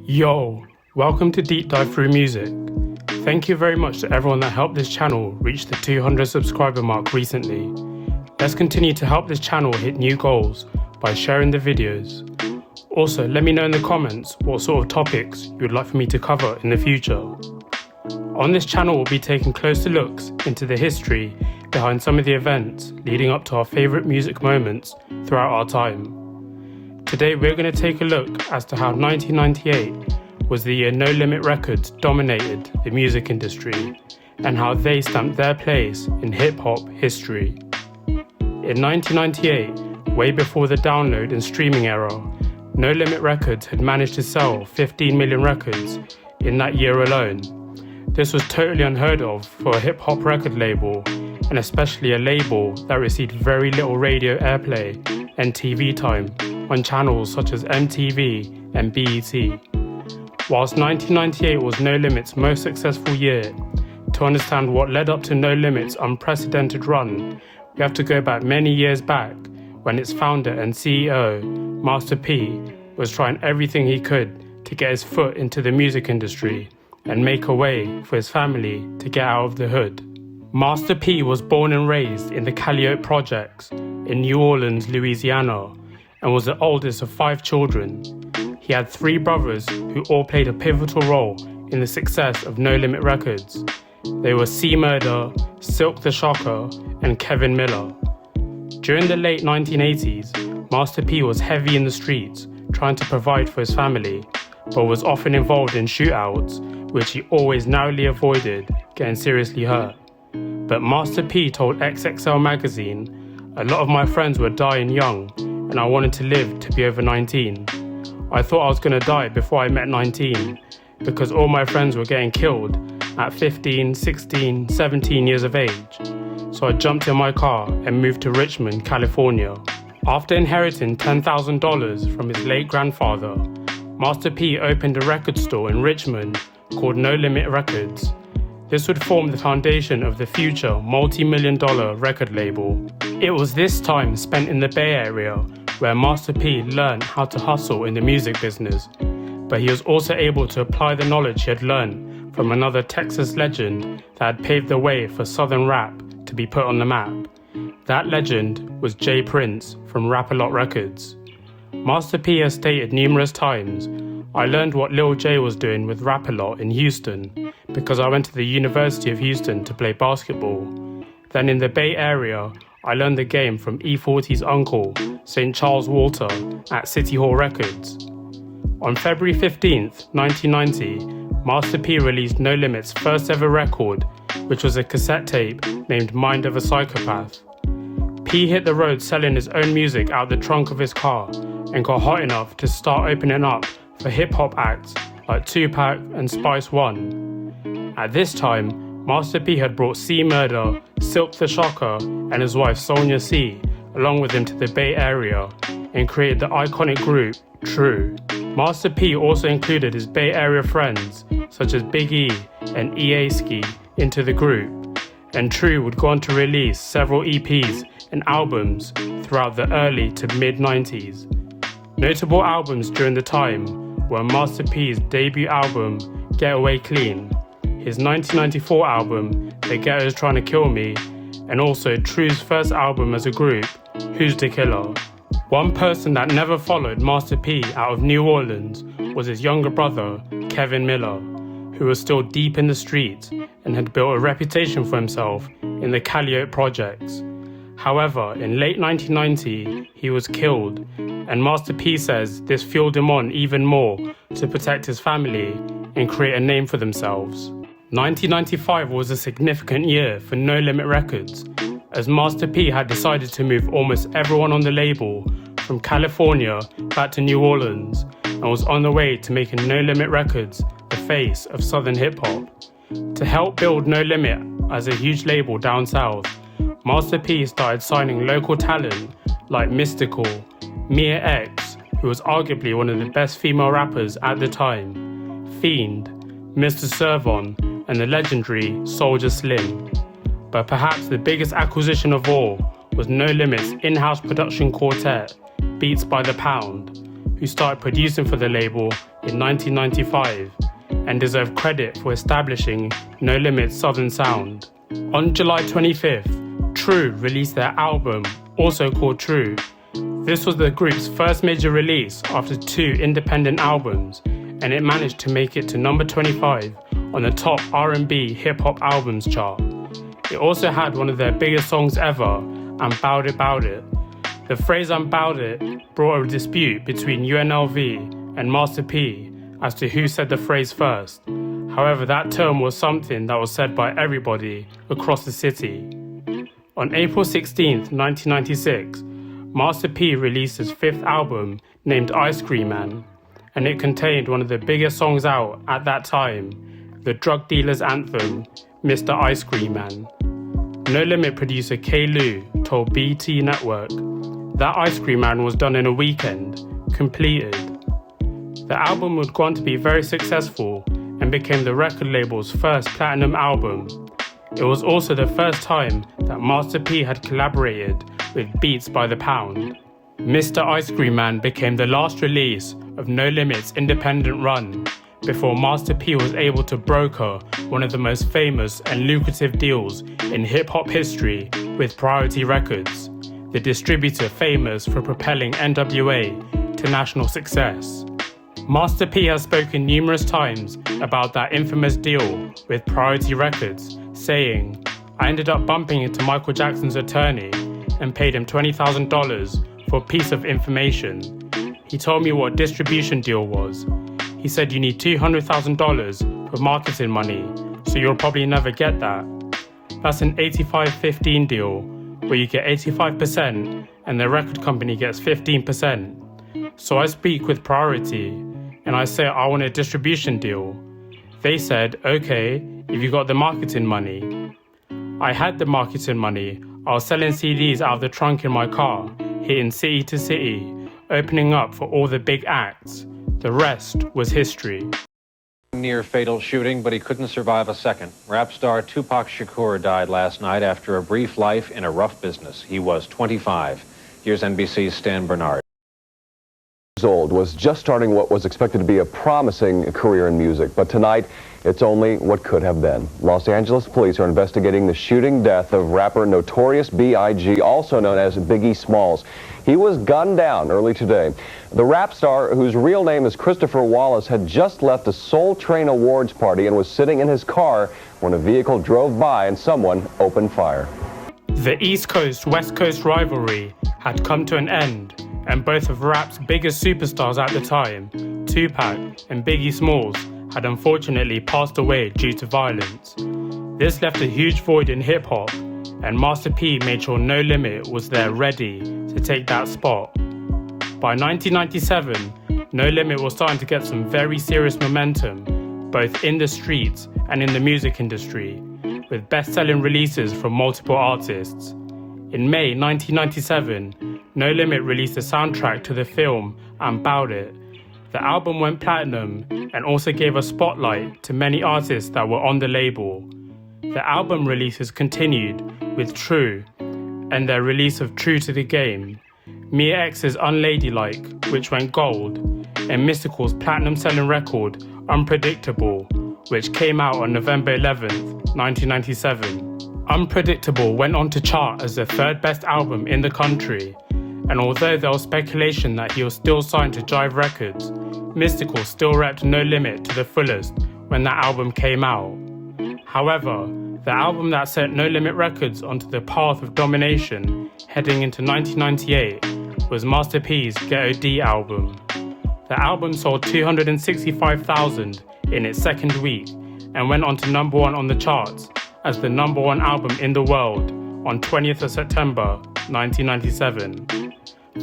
Yo, welcome to Deep Dive Through Music. Thank you very much to everyone that helped this channel reach the 200 subscriber mark recently. Let's continue to help this channel hit new goals by sharing the videos. Also, let me know in the comments what sort of topics you would like for me to cover in the future. On this channel, we'll be taking closer looks into the history behind some of the events leading up to our favourite music moments throughout our time. Today we're going to take a look as to how 1998 was the year No Limit Records dominated the music industry and how they stamped their place in hip-hop history. In 1998, way before the download and streaming era, No Limit Records had managed to sell 15 million records in that year alone. This was totally unheard of for a hip-hop record label, and especially a label that received very little radio airplay and TV time on channels such as MTV and BET. Whilst 1998 was No Limit's most successful year, to understand what led up to No Limit's unprecedented run, we have to go back many years back when its founder and CEO, Master P, was trying everything he could to get his foot into the music industry and make a way for his family to get out of the hood. Master P was born and raised in the Calliope Projects in New Orleans, Louisiana, and was the oldest of 5 children. He had 3 brothers who all played a pivotal role in the success of No Limit Records. They were C Murder, Silk the Shocker, and Kevin Miller. During the late 1980s, Master P was heavy in the streets, trying to provide for his family, but was often involved in shootouts, which he always narrowly avoided getting seriously hurt. But Master P told XXL magazine, "A lot of my friends were dying young, and I wanted to live to be over 19. I thought I was going to die before I met 19, because all my friends were getting killed at 15, 16, 17 years of age. So I jumped in my car and moved to Richmond, California." After inheriting $10,000 from his late grandfather, Master P opened a record store in Richmond called No Limit Records. This would form the foundation of the future multi-million-dollar record label. It was this time spent in the Bay Area where Master P learned how to hustle in the music business, but he was also able to apply the knowledge he had learned from another Texas legend that had paved the way for Southern rap to be put on the map. That legend was J Prince from Rap-A-Lot Records. Master P has stated numerous times, "I learned what Lil J was doing with Rap-A-Lot in Houston because I went to the University of Houston to play basketball. Then in the Bay Area, I learned the game from E40's uncle, St. Charles Walter, at City Hall Records." On February 15th, 1990, Master P released No Limit's first ever record, which was a cassette tape named Mind of a Psychopath. P hit the road selling his own music out the trunk of his car and got hot enough to start opening up for hip-hop acts like Tupac and Spice One. At this time, Master P had brought C Murder, Silk the Shocker, and his wife Sonia C along with him to the Bay Area and created the iconic group True. Master P also included his Bay Area friends such as Big E and EA-Ski into the group, and True would go on to release several EPs and albums throughout the early to mid-90s. Notable albums during the time were Master P's debut album Get Away Clean, his 1994 album The Ghetto's Trying to Kill Me, and also True's first album as a group, Who's the Killer. One person that never followed Master P out of New Orleans was his younger brother, Kevin Miller, who was still deep in the streets and had built a reputation for himself in the Calliope Projects. However, in late 1990, he was killed, and Master P says this fueled him on even more to protect his family and create a name for themselves. 1995 was a significant year for No Limit Records, as Master P had decided to move almost everyone on the label from California back to New Orleans and was on the way to making No Limit Records the face of Southern hip-hop. To help build No Limit as a huge label down south, Master P started signing local talent like Mystical, Mia X, who was arguably one of the best female rappers at the time, Fiend, Mr. Servon, and the legendary Soulja Slim. But perhaps the biggest acquisition of all was No Limit's in-house production quartet, Beats by the Pound, who started producing for the label in 1995 and deserve credit for establishing No Limit's Southern sound. On July 25th, True released their album, also called True. This was the group's first major release after 2 independent albums, and it managed to make it to number 25 on the top R&B hip-hop albums chart. It also had one of their biggest songs ever, I'm Bout It Bout It. The phrase I'm Bout It brought a dispute between UNLV and Master P as to who said the phrase first. However, that term was something that was said by everybody across the city. On April 16th, 1996, Master P released his 5th album named Ice Cream Man, and it contained one of the biggest songs out at that time, the drug dealer's anthem, Mr. Ice Cream Man. No Limit producer K-Lou told BT Network that Ice Cream Man was done in a weekend, completed. The album would go on to be very successful and became the record label's first platinum album. It was also the first time that Master P had collaborated with Beats by the Pound. Mr. Ice Cream Man became the last release of No Limit's independent run before Master P was able to broker one of the most famous and lucrative deals in hip-hop history with Priority Records, the distributor famous for propelling NWA to national success. Master P has spoken numerous times about that infamous deal with Priority Records, saying, "I ended up bumping into Michael Jackson's attorney and paid him $20,000 for a piece of information. He told me what distribution deal was. He said you need $200,000 for marketing money, so you'll probably never get that. That's an 85-15 deal, where you get 85% and the record company gets 15%. So I speak with Priority, and I say I want a distribution deal. They said, okay, if you got the marketing money. I had the marketing money. I was selling CDs out of the trunk in my car, hitting city to city, opening up for all the big acts. The rest was history." Near fatal shooting, but he couldn't survive a second. Rap star Tupac Shakur died last night after a brief life in a rough business. He was 25. Here's NBC's Stan Bernard. Old, was just starting what was expected to be a promising career in music, but tonight it's only what could have been. Los Angeles police are investigating the shooting death of rapper Notorious B.I.G., also known as Biggie Smalls. He was gunned down early today. The rap star, whose real name is Christopher Wallace, had just left a Soul Train Awards party and was sitting in his car when a vehicle drove by and someone opened fire. The East Coast-West Coast rivalry had come to an end, and both of rap's biggest superstars at the time, Tupac and Biggie Smalls, had unfortunately passed away due to violence. This left a huge void in hip-hop, and Master P made sure No Limit was there ready to take that spot. By 1997, No Limit was starting to get some very serious momentum, both in the streets and in the music industry, with best-selling releases from multiple artists. In May 1997, No Limit released a soundtrack to the film I'm Bout It. The album went platinum and also gave a spotlight to many artists that were on the label. The album releases continued with True and their release of True to the Game, Mia X's Unladylike, which went gold, and Mystikal's platinum-selling record Unpredictable, which came out on November 11th, 1997. Unpredictable went on to chart as the 3rd best album in the country, and although there was speculation that he was still signed to Jive Records, Mystikal still repped No Limit to the fullest when that album came out. However, the album that set No Limit Records onto the path of domination heading into 1998 was Master P's Ghetto D album. The album sold 265,000 in its 2nd week and went on to number 1 on the charts as the number 1 album in the world on 20th of September 1997.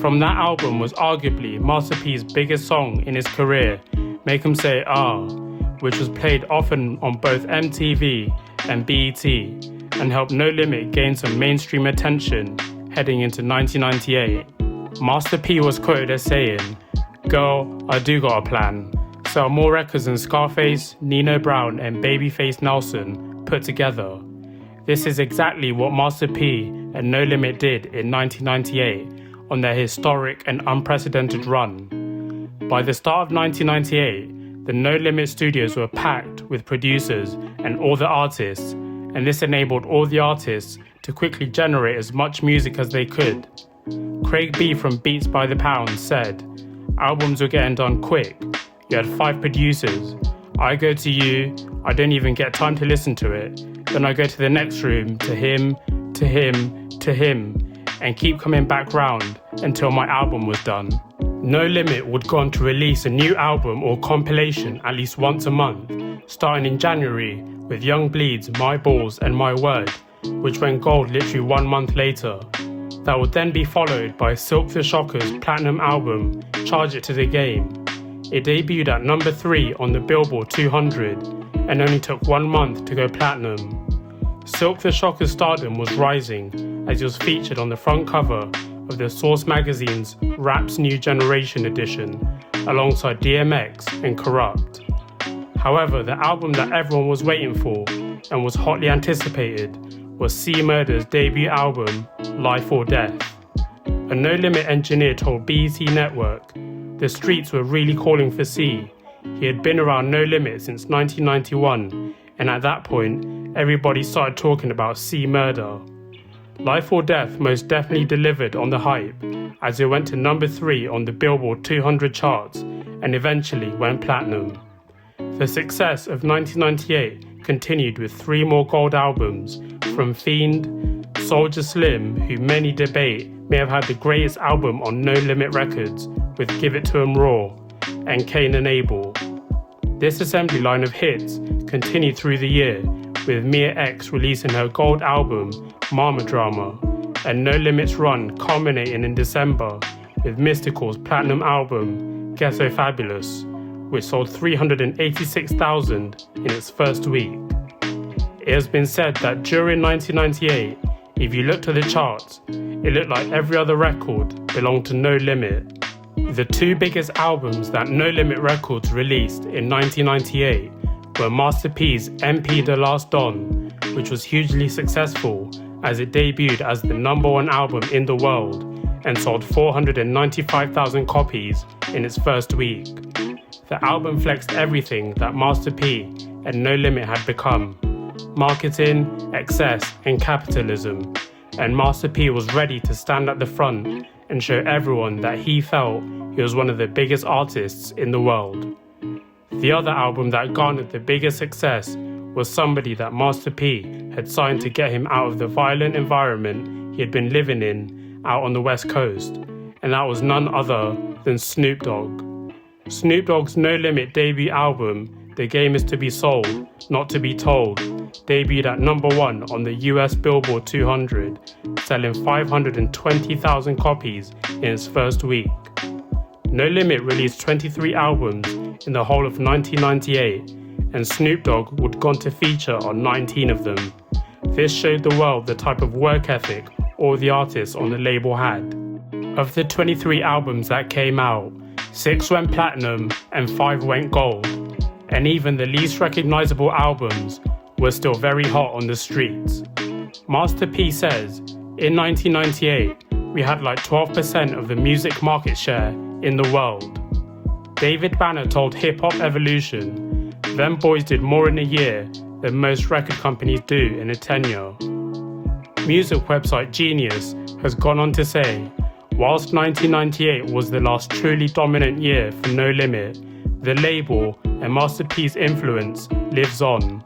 From that album was arguably Master P's biggest song in his career, Make 'Em Say Ah, which was played often on both MTV and BET and helped No Limit gain some mainstream attention heading into 1998. Master P was quoted as saying, "Girl, I do got a plan. Sell more records than Scarface, Nino Brown and Babyface Nelson put together." This is exactly what Master P and No Limit did in 1998 on their historic and unprecedented run. By the start of 1998, the No Limit studios were packed with producers and all the artists, and this enabled all the artists to quickly generate as much music as they could. Craig B from Beats by the Pound said, "Albums were getting done quick. You had 5 producers. I go to you, I don't even get time to listen to it. Then I go to the next room, to him, to him, to him, and keep coming back round until my album was done." No Limit would go on to release a new album or compilation at least once a month, starting in January with Young Bleed's My Balls and My Word, which went gold literally 1 month later. That would then be followed by Silk the Shocker's platinum album, Charge It to the Game. It debuted at number 3 on the Billboard 200 and only took 1 month to go platinum. Silk the Shocker's stardom was rising as he was featured on the front cover of the Source magazine's Rap's New Generation edition alongside DMX and Corrupt. However, the album that everyone was waiting for and was hotly anticipated was C Murder's debut album, Life or Death. A No Limit engineer told BET Network, "The streets were really calling for C. He had been around No Limit since 1991, and at that point, everybody started talking about C Murder." Life or Death most definitely delivered on the hype, as it went to number 3 on the Billboard 200 charts and eventually went platinum. The success of 1998 continued with 3 more gold albums from Fiend, Soulja Slim, who many debate may have had the greatest album on No Limit Records with Give It To 'Em Raw, and Cain and Abel. This assembly line of hits continued through the year, with Mia X releasing her gold album, Mama Drama, and No Limit's run culminating in December with Mystikal's platinum album, Ghetto Fabulous, which sold 386,000 in its first week. It has been said that during 1998, if you looked at the charts, it looked like every other record belonged to No Limit. The 2 biggest albums that No Limit Records released in 1998 were Master P's MP The Last Don, which was hugely successful as it debuted as the #1 album in the world and sold 495,000 copies in its first week. The album flexed everything that Master P and No Limit had become: marketing, excess, and capitalism, and Master P was ready to stand at the front and show everyone that he felt he was one of the biggest artists in the world. The other album that garnered the biggest success was Somebody that Master P had signed to get him out of the violent environment he had been living in out on the West Coast, and that was none other than Snoop Dogg. Snoop Dogg's No Limit debut album, The Game Is To Be Sold, Not To Be Told, debuted at #1 on the US Billboard 200, selling 520,000 copies in its first week. No Limit released 23 albums in the whole of 1998, and Snoop Dogg would go on to feature on 19 of them. This showed the world the type of work ethic all the artists on the label had. Of the 23 albums that came out, 6 went platinum and 5 went gold, and even the least recognizable albums were still very hot on the streets. Master P says, "In 1998, we had like 12% of the music market share in the world." David Banner told Hip Hop Evolution, "Them boys did more in a year than most record companies do in a tenure." Music website Genius has gone on to say, whilst 1998 was the last truly dominant year for No Limit, the label and Master P's influence lives on.